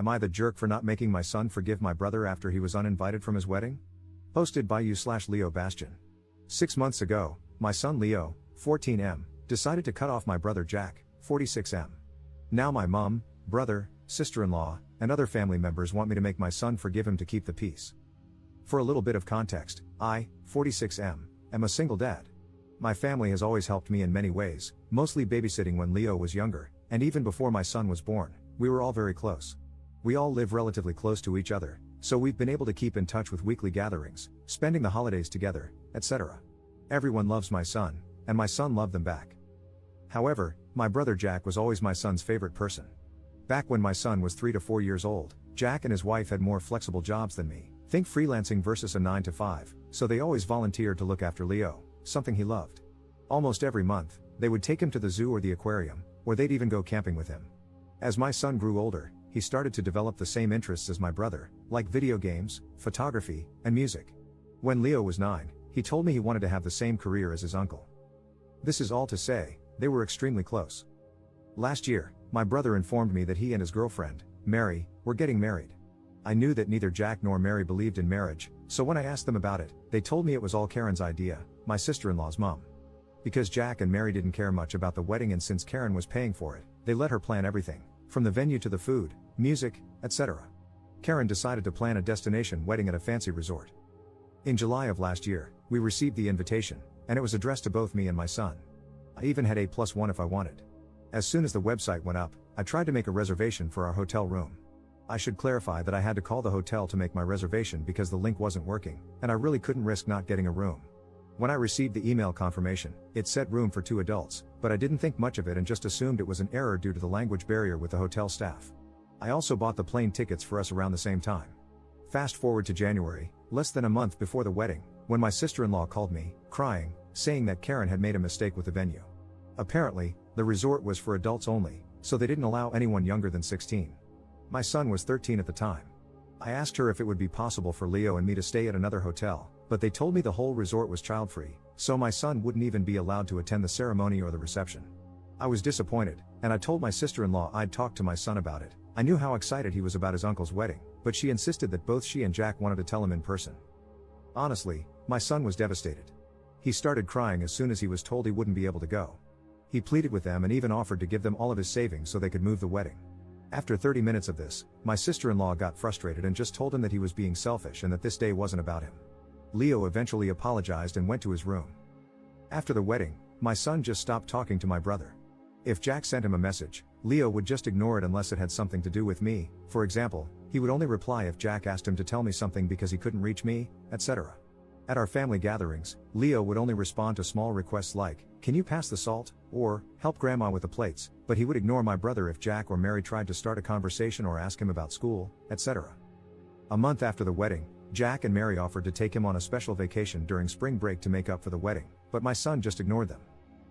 Am I the jerk for not making my son forgive my brother after he was uninvited from his wedding? Posted by you/Leo Bastian. 6 months ago, my son Leo, 14M, decided to cut off my brother Jack, 46M. Now my mom, brother, sister-in-law, and other family members want me to make my son forgive him to keep the peace. For a little bit of context, I, 46M, am a single dad. My family has always helped me in many ways, mostly babysitting when Leo was younger, and even before my son was born, we were all very close. We all live relatively close to each other, so we've been able to keep in touch with weekly gatherings, spending the holidays together, etc. Everyone loves my son, and my son loved them back. However, my brother Jack was always my son's favorite person. Back when my son was 3 to 4 years old, Jack and his wife had more flexible jobs than me, think freelancing versus a 9 to 5, so they always volunteered to look after Leo, something he loved. Almost every month, they would take him to the zoo or the aquarium, or they'd even go camping with him. As my son grew older, he started to develop the same interests as my brother, like video games, photography, and music. When Leo was 9, he told me he wanted to have the same career as his uncle. This is all to say, they were extremely close. Last year, my brother informed me that he and his girlfriend, Mary, were getting married. I knew that neither Jack nor Mary believed in marriage, so when I asked them about it, they told me it was all Karen's idea, my sister-in-law's mom. Because Jack and Mary didn't care much about the wedding, and since Karen was paying for it, they let her plan everything, from the venue to the food, music, etc. Karen decided to plan a destination wedding at a fancy resort. In July of last year, we received the invitation, and it was addressed to both me and my son. I even had A+1 if I wanted. As soon as the website went up, I tried to make a reservation for our hotel room. I should clarify that I had to call the hotel to make my reservation because the link wasn't working, and I really couldn't risk not getting a room. When I received the email confirmation, it said room for 2 adults, but I didn't think much of it and just assumed it was an error due to the language barrier with the hotel staff. I also bought the plane tickets for us around the same time. Fast forward to January, less than a month before the wedding, when my sister-in-law called me, crying, saying that Karen had made a mistake with the venue. Apparently, the resort was for adults only, so they didn't allow anyone younger than 16. My son was 13 at the time. I asked her if it would be possible for Leo and me to stay at another hotel, but they told me the whole resort was child-free, so my son wouldn't even be allowed to attend the ceremony or the reception. I was disappointed, and I told my sister-in-law I'd talk to my son about it. I knew how excited he was about his uncle's wedding, but she insisted that both she and Jack wanted to tell him in person. Honestly, my son was devastated. He started crying as soon as he was told he wouldn't be able to go. He pleaded with them and even offered to give them all of his savings so they could move the wedding. After 30 minutes of this, my sister-in-law got frustrated and just told him that he was being selfish and that this day wasn't about him. Leo eventually apologized and went to his room. After the wedding, my son just stopped talking to my brother. If Jack sent him a message, Leo would just ignore it unless it had something to do with me. For example, he would only reply if Jack asked him to tell me something because he couldn't reach me, etc. At our family gatherings, Leo would only respond to small requests like, "Can you pass the salt?" or "Help grandma with the plates," but he would ignore my brother if Jack or Mary tried to start a conversation or ask him about school, etc. A month after the wedding, Jack and Mary offered to take him on a special vacation during spring break to make up for the wedding, but my son just ignored them.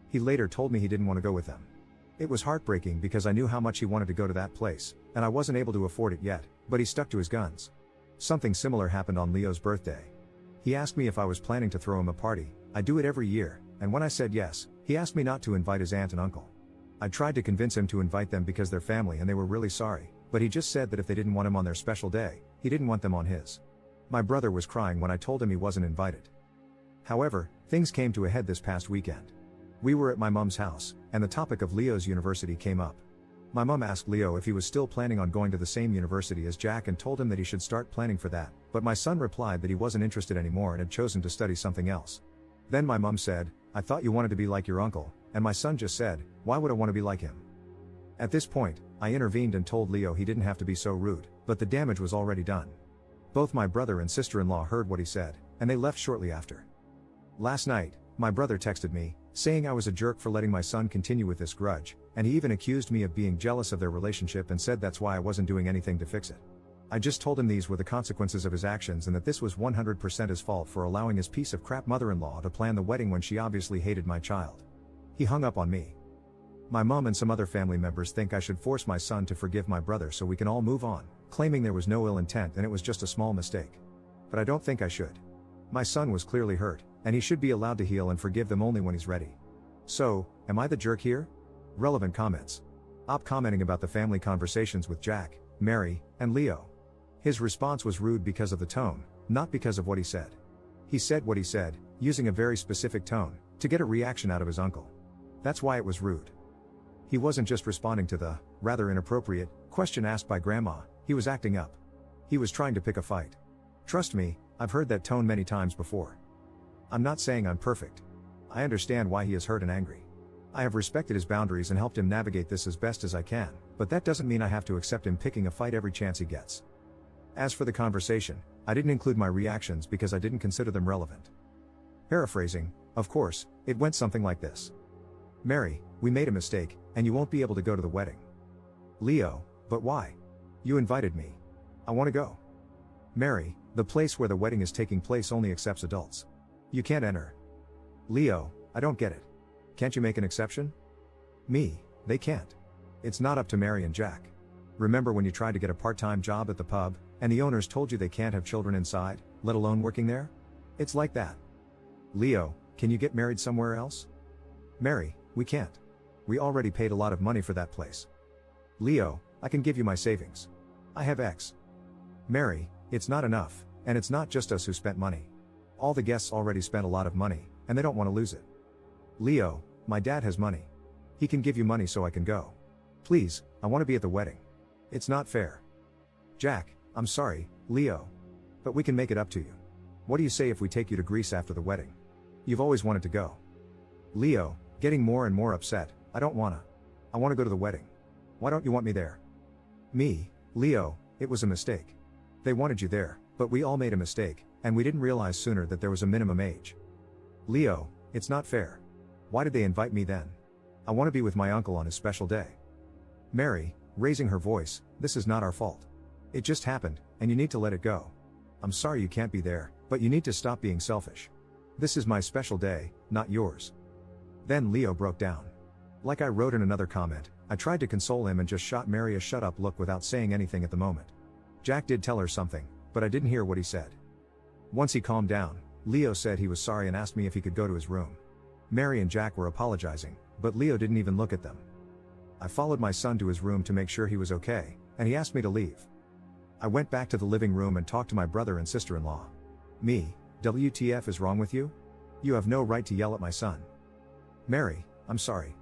He later told me he didn't want to go with them. It was heartbreaking because I knew how much he wanted to go to that place, and I wasn't able to afford it yet, but he stuck to his guns. Something similar happened on Leo's birthday. He asked me if I was planning to throw him a party. I do it every year, and when I said yes, he asked me not to invite his aunt and uncle. I tried to convince him to invite them because they're family and they were really sorry, but he just said that if they didn't want him on their special day, he didn't want them on his. My brother was crying when I told him he wasn't invited. However, things came to a head this past weekend. We were at my mom's house, and the topic of Leo's university came up. My mom asked Leo if he was still planning on going to the same university as Jack and told him that he should start planning for that, but my son replied that he wasn't interested anymore and had chosen to study something else. Then my mom said, "I thought you wanted to be like your uncle," and my son just said, "Why would I want to be like him?" At this point, I intervened and told Leo he didn't have to be so rude, but the damage was already done. Both my brother and sister-in-law heard what he said, and they left shortly after. Last night, my brother texted me, saying I was a jerk for letting my son continue with this grudge, and he even accused me of being jealous of their relationship and said that's why I wasn't doing anything to fix it. I just told him these were the consequences of his actions and that this was 100% his fault for allowing his piece of crap mother-in-law to plan the wedding when she obviously hated my child. He hung up on me. My mom and some other family members think I should force my son to forgive my brother so we can all move on, claiming there was no ill intent and it was just a small mistake. But I don't think I should. My son was clearly hurt, and he should be allowed to heal and forgive them only when he's ready. So, am I the jerk here? Relevant comments. Commenting about the family conversations with Jack, Mary, and Leo. His response was rude because of the tone, not because of what he said. He said what he said, using a very specific tone, to get a reaction out of his uncle. That's why it was rude. He wasn't just responding to the, rather inappropriate, question asked by Grandma, he was acting up. He was trying to pick a fight. Trust me, I've heard that tone many times before. I'm not saying I'm perfect. I understand why he is hurt and angry. I have respected his boundaries and helped him navigate this as best as I can, but that doesn't mean I have to accept him picking a fight every chance he gets. As for the conversation, I didn't include my reactions because I didn't consider them relevant. Paraphrasing, of course, it went something like this. Mary, we made a mistake, and you won't be able to go to the wedding. Leo, but why? You invited me. I want to go. Mary, the place where the wedding is taking place only accepts adults. You can't enter. Leo, I don't get it. Can't you make an exception? Me, they can't. It's not up to Mary and Jack. Remember when you tried to get a part-time job at the pub, and the owners told you they can't have children inside, let alone working there? It's like that. Leo, can you get married somewhere else? Mary, we can't. We already paid a lot of money for that place. Leo, I can give you my savings. I have X. Mary, it's not enough, and it's not just us who spent money. All the guests already spent a lot of money, and they don't want to lose it. Leo, my dad has money. He can give you money so I can go. Please, I want to be at the wedding. It's not fair. Jack, I'm sorry, Leo. But we can make it up to you. What do you say if we take you to Greece after the wedding? You've always wanted to go. Leo, getting more and more upset, I don't wanna. I wanna go to the wedding. Why don't you want me there? Me, Leo, it was a mistake. They wanted you there, but we all made a mistake, and we didn't realize sooner that there was a minimum age. Leo, it's not fair. Why did they invite me then? I want to be with my uncle on his special day. Mary, raising her voice, this is not our fault. It just happened, and you need to let it go. I'm sorry you can't be there, but you need to stop being selfish. This is my special day, not yours. Then Leo broke down. Like I wrote in another comment, I tried to console him and just shot Mary a shut up look without saying anything at the moment. Jack did tell her something, but I didn't hear what he said. Once he calmed down, Leo said he was sorry and asked me if he could go to his room. Mary and Jack were apologizing, but Leo didn't even look at them. I followed my son to his room to make sure he was okay, and he asked me to leave. I went back to the living room and talked to my brother and sister-in-law. Me, WTF is wrong with you? You have no right to yell at my son. Mary, I'm sorry.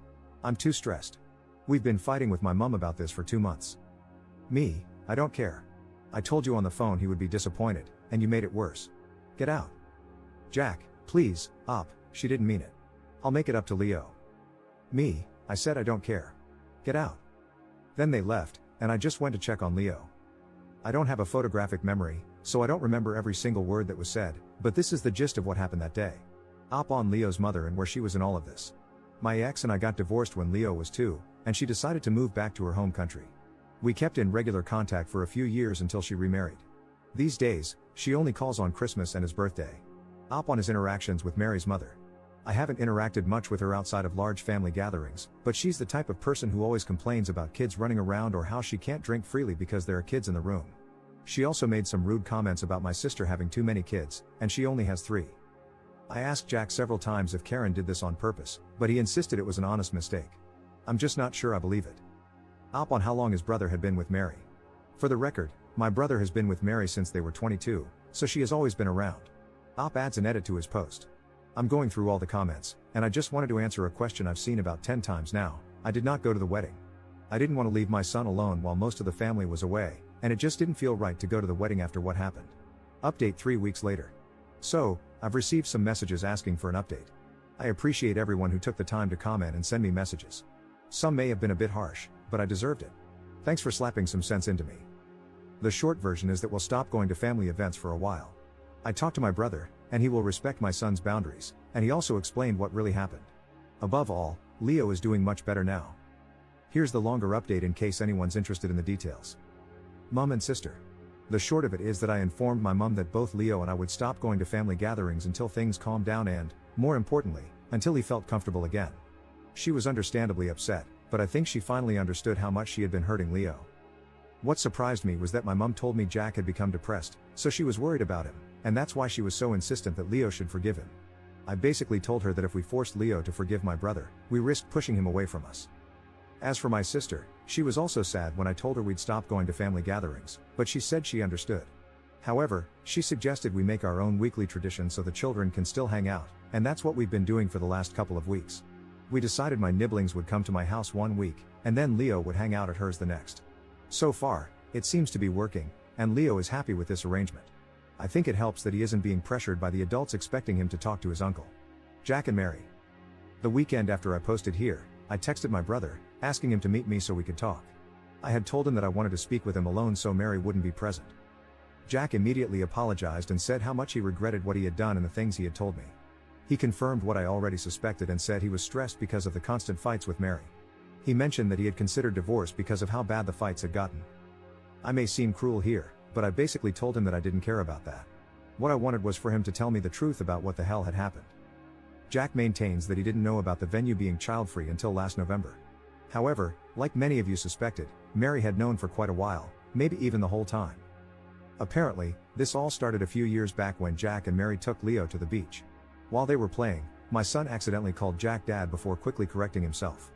I'm too stressed. We've been fighting with my mom about this for 2 months. Me, I don't care. I told you on the phone he would be disappointed, and you made it worse. Get out. Jack, please, op, she didn't mean it. I'll make it up to Leo. Me, I said I don't care. Get out. Then they left, and I just went to check on Leo. I don't have a photographic memory, so I don't remember every single word that was said, but this is the gist of what happened that day. Op on Leo's mother and where she was in all of this. My ex and I got divorced when Leo was 2, and she decided to move back to her home country. We kept in regular contact for a few years until she remarried. These days, she only calls on Christmas and his birthday. Op on his interactions with Mary's mother. I haven't interacted much with her outside of large family gatherings, but she's the type of person who always complains about kids running around or how she can't drink freely because there are kids in the room. She also made some rude comments about my sister having too many kids, and she only has 3. I asked Jack several times if Karen did this on purpose, but he insisted it was an honest mistake. I'm just not sure I believe it. Op on how long his brother had been with Mary. For the record, my brother has been with Mary since they were 22, so she has always been around. Op adds an edit to his post. I'm going through all the comments, and I just wanted to answer a question I've seen about 10 times now. I did not go to the wedding. I didn't want to leave my son alone while most of the family was away, and it just didn't feel right to go to the wedding after what happened. Update 3 weeks later. So, I've received some messages asking for an update. I appreciate everyone who took the time to comment and send me messages. Some may have been a bit harsh, but I deserved it. Thanks for slapping some sense into me. The short version is that we'll stop going to family events for a while. I talked to my brother, and he will respect my son's boundaries, and he also explained what really happened. Above all, Leo is doing much better now. Here's the longer update in case anyone's interested in the details. Mom and sister. The short of it is that I informed my mom that both Leo and I would stop going to family gatherings until things calmed down and, more importantly, until he felt comfortable again. She was understandably upset, but I think she finally understood how much she had been hurting Leo. What surprised me was that my mom told me Jack had become depressed, so she was worried about him, and that's why she was so insistent that Leo should forgive him. I basically told her that if we forced Leo to forgive my brother, we risked pushing him away from us. As for my sister, she was also sad when I told her we'd stop going to family gatherings, but she said she understood. However, she suggested we make our own weekly tradition so the children can still hang out, and that's what we've been doing for the last couple of weeks. We decided my nibblings would come to my house one week, and then Leo would hang out at hers the next. So far, it seems to be working, and Leo is happy with this arrangement. I think it helps that he isn't being pressured by the adults expecting him to talk to his uncle. Jack and Mary. The weekend after I posted here, I texted my brother, asking him to meet me so we could talk. I had told him that I wanted to speak with him alone so Mary wouldn't be present. Jack immediately apologized and said how much he regretted what he had done and the things he had told me. He confirmed what I already suspected and said he was stressed because of the constant fights with Mary. He mentioned that he had considered divorce because of how bad the fights had gotten. I may seem cruel here, but I basically told him that I didn't care about that. What I wanted was for him to tell me the truth about what the hell had happened. Jack maintains that he didn't know about the venue being child-free until last November. However, like many of you suspected, Mary had known for quite a while, maybe even the whole time. Apparently, this all started a few years back when Jack and Mary took Leo to the beach. While they were playing, my son accidentally called Jack Dad before quickly correcting himself.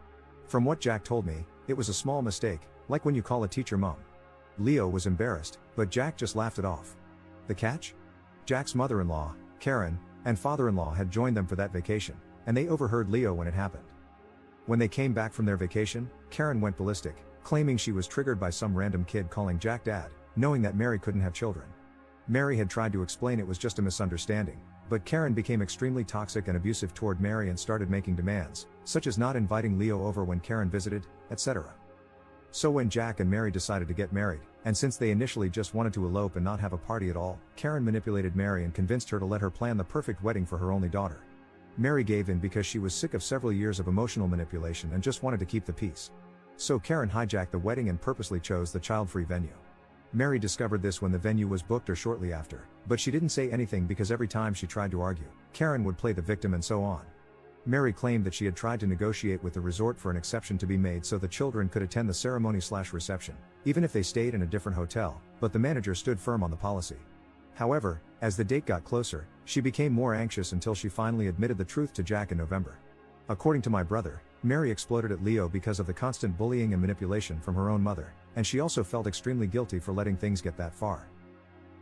From what Jack told me, it was a small mistake, like when you call a teacher mom. Leo was embarrassed, but Jack just laughed it off. The catch? Jack's mother-in-law, Karen, and father-in-law had joined them for that vacation, and they overheard Leo when it happened. When they came back from their vacation, Karen went ballistic, claiming she was triggered by some random kid calling Jack Dad, knowing that Mary couldn't have children. Mary had tried to explain it was just a misunderstanding, but Karen became extremely toxic and abusive toward Mary and started making demands, such as not inviting Leo over when Karen visited, etc. So when Jack and Mary decided to get married, and since they initially just wanted to elope and not have a party at all, Karen manipulated Mary and convinced her to let her plan the perfect wedding for her only daughter. Mary gave in because she was sick of several years of emotional manipulation and just wanted to keep the peace. So Karen hijacked the wedding and purposely chose the child-free venue. Mary discovered this when the venue was booked or shortly after, but she didn't say anything because every time she tried to argue, Karen would play the victim and so on. Mary claimed that she had tried to negotiate with the resort for an exception to be made so the children could attend the ceremony/reception, even if they stayed in a different hotel, but the manager stood firm on the policy. However, as the date got closer, she became more anxious until she finally admitted the truth to Jack in November. According to my brother, Mary exploded at Leo because of the constant bullying and manipulation from her own mother, and she also felt extremely guilty for letting things get that far.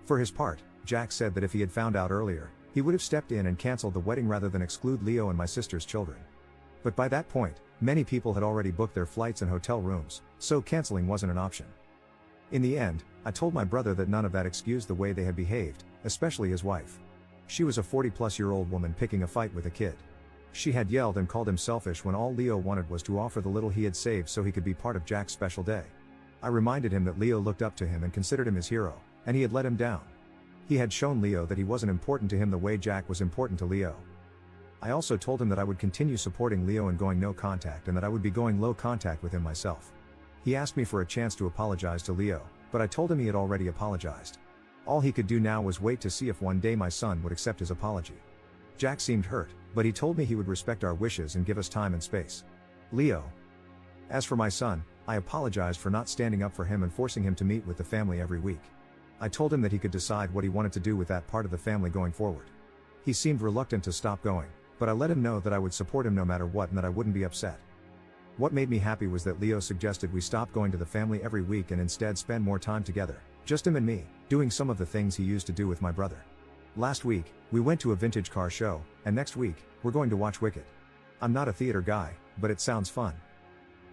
For his part, Jack said that if he had found out earlier, he would have stepped in and canceled the wedding rather than exclude Leo and my sister's children. But by that point, many people had already booked their flights and hotel rooms, so canceling wasn't an option. In the end, I told my brother that none of that excused the way they had behaved, especially his wife. She was a 40-plus-year-old woman picking a fight with a kid. She had yelled and called him selfish when all Leo wanted was to offer the little he had saved so he could be part of Jack's special day. I reminded him that Leo looked up to him and considered him his hero, and he had let him down. He had shown Leo that he wasn't important to him the way Jack was important to Leo. I also told him that I would continue supporting Leo and going no contact and that I would be going low contact with him myself. He asked me for a chance to apologize to Leo, but I told him he had already apologized. All he could do now was wait to see if one day my son would accept his apology. Jack seemed hurt, but he told me he would respect our wishes and give us time and space. Leo. As for my son, I apologized for not standing up for him and forcing him to meet with the family every week. I told him that he could decide what he wanted to do with that part of the family going forward. He seemed reluctant to stop going, but I let him know that I would support him no matter what and that I wouldn't be upset. What made me happy was that Leo suggested we stop going to the family every week and instead spend more time together, just him and me, doing some of the things he used to do with my brother. Last week, we went to a vintage car show, and next week, we're going to watch Wicked. I'm not a theater guy, but it sounds fun.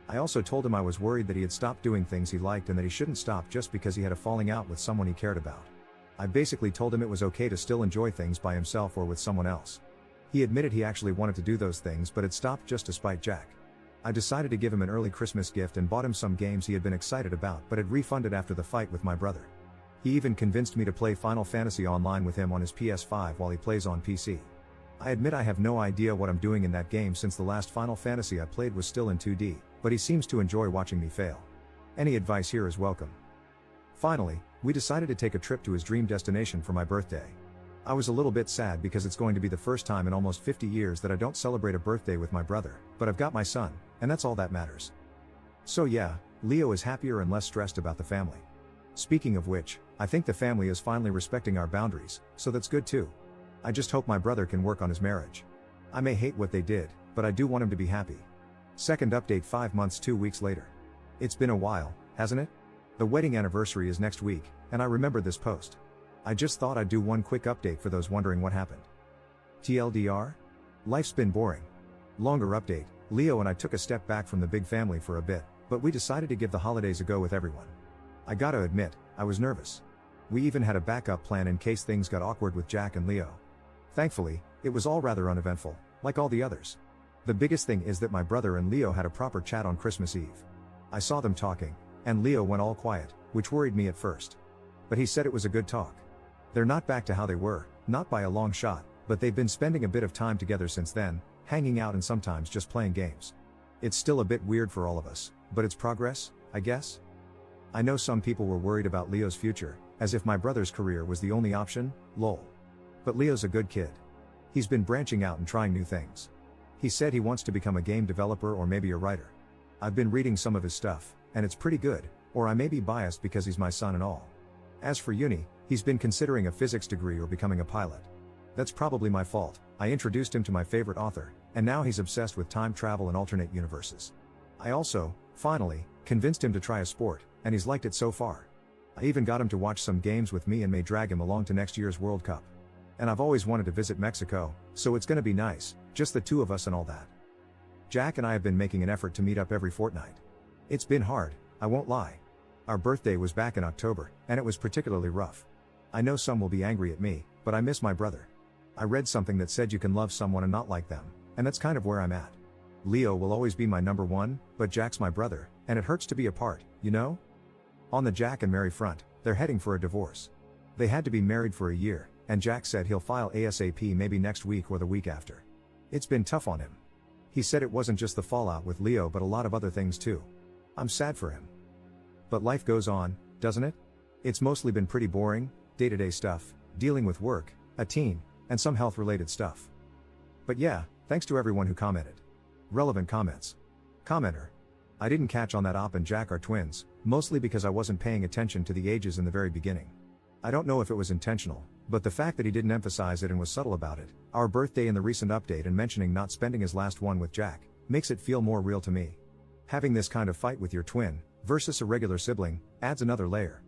I also told him I was worried that he had stopped doing things he liked and that he shouldn't stop just because he had a falling out with someone he cared about. I basically told him it was okay to still enjoy things by himself or with someone else. He admitted he actually wanted to do those things but had stopped just to spite Jack. I decided to give him an early Christmas gift and bought him some games he had been excited about but had refunded after the fight with my brother. He even convinced me to play Final Fantasy Online with him on his PS5 while he plays on PC. I admit I have no idea what I'm doing in that game since the last Final Fantasy I played was still in 2D, but he seems to enjoy watching me fail. Any advice here is welcome. Finally, we decided to take a trip to his dream destination for my birthday. I was a little bit sad because it's going to be the first time in almost 50 years that I don't celebrate a birthday with my brother, but I've got my son, and that's all that matters. So yeah, Leo is happier and less stressed about the family. Speaking of which, I think the family is finally respecting our boundaries, so that's good too. I just hope my brother can work on his marriage. I may hate what they did, but I do want him to be happy. Second update 5 months 2 weeks later. It's been a while, hasn't it? The wedding anniversary is next week, and I remember this post. I just thought I'd do one quick update for those wondering what happened. TLDR? Life's been boring. Longer update, Leo and I took a step back from the big family for a bit, but we decided to give the holidays a go with everyone. I gotta admit, I was nervous. We even had a backup plan in case things got awkward with Jack and Leo. Thankfully, it was all rather uneventful, like all the others. The biggest thing is that my brother and Leo had a proper chat on Christmas Eve. I saw them talking, and Leo went all quiet, which worried me at first. But he said it was a good talk. They're not back to how they were, not by a long shot, but they've been spending a bit of time together since then, hanging out and sometimes just playing games. It's still a bit weird for all of us, but it's progress, I guess? I know some people were worried about Leo's future, as if my brother's career was the only option, lol. But Leo's a good kid. He's been branching out and trying new things. He said he wants to become a game developer or maybe a writer. I've been reading some of his stuff, and it's pretty good, or I may be biased because he's my son and all. As for uni, he's been considering a physics degree or becoming a pilot. That's probably my fault. I introduced him to my favorite author, and now he's obsessed with time travel and alternate universes. I also, finally, convinced him to try a sport, and he's liked it so far. I even got him to watch some games with me and may drag him along to next year's World Cup. And I've always wanted to visit Mexico, so it's gonna be nice, just the two of us and all that. Jack and I have been making an effort to meet up every fortnight. It's been hard, I won't lie. Our birthday was back in October, and it was particularly rough. I know some will be angry at me, but I miss my brother. I read something that said you can love someone and not like them, and that's kind of where I'm at. Leo will always be my number one, but Jack's my brother, and it hurts to be apart, you know? On the Jack and Mary front, they're heading for a divorce. They had to be married for a year, and Jack said he'll file ASAP maybe next week or the week after. It's been tough on him. He said it wasn't just the fallout with Leo but a lot of other things too. I'm sad for him. But life goes on, doesn't it? It's mostly been pretty boring, day-to-day stuff, dealing with work, a teen, and some health-related stuff. But yeah, thanks to everyone who commented. Relevant comments. Commenter. I didn't catch on that Op and Jack are twins, mostly because I wasn't paying attention to the ages in the very beginning. I don't know if it was intentional, but the fact that he didn't emphasize it and was subtle about it, our birthday in the recent update and mentioning not spending his last one with Jack, makes it feel more real to me. Having this kind of fight with your twin, versus a regular sibling, adds another layer.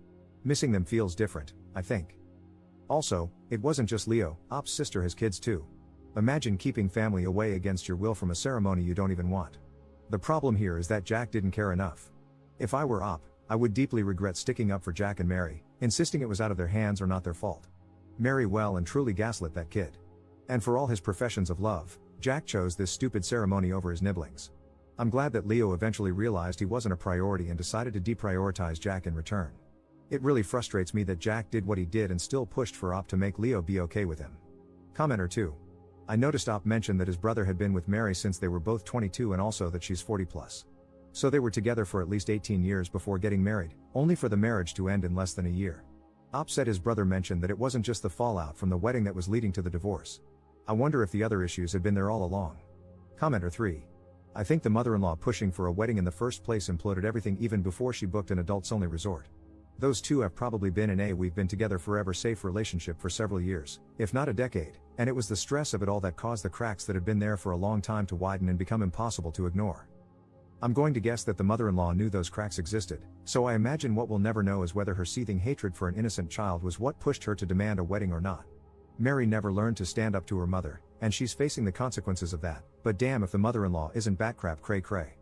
Missing them feels different, I think. Also, it wasn't just Leo, Op's sister has kids too. Imagine keeping family away against your will from a ceremony you don't even want. The problem here is that Jack didn't care enough. If I were Op, I would deeply regret sticking up for Jack and Mary, insisting it was out of their hands or not their fault. Mary well and truly gaslit that kid. And for all his professions of love, Jack chose this stupid ceremony over his nibblings. I'm glad that Leo eventually realized he wasn't a priority and decided to deprioritize Jack in return. It really frustrates me that Jack did what he did and still pushed for Op to make Leo be okay with him. Commenter 2. I noticed Op mentioned that his brother had been with Mary since they were both 22 and also that she's 40 plus. So they were together for at least 18 years before getting married, only for the marriage to end in less than a year. Op said his brother mentioned that it wasn't just the fallout from the wedding that was leading to the divorce. I wonder if the other issues had been there all along. Commenter 3. I think the mother-in-law pushing for a wedding in the first place imploded everything even before she booked an adults-only resort. Those two have probably been in a we've been together forever safe relationship for several years, if not a decade, and it was the stress of it all that caused the cracks that had been there for a long time to widen and become impossible to ignore. I'm going to guess that the mother-in-law knew those cracks existed, so I imagine what we'll never know is whether her seething hatred for an innocent child was what pushed her to demand a wedding or not. Mary never learned to stand up to her mother, and she's facing the consequences of that, but damn if the mother-in-law isn't batcrap cray cray.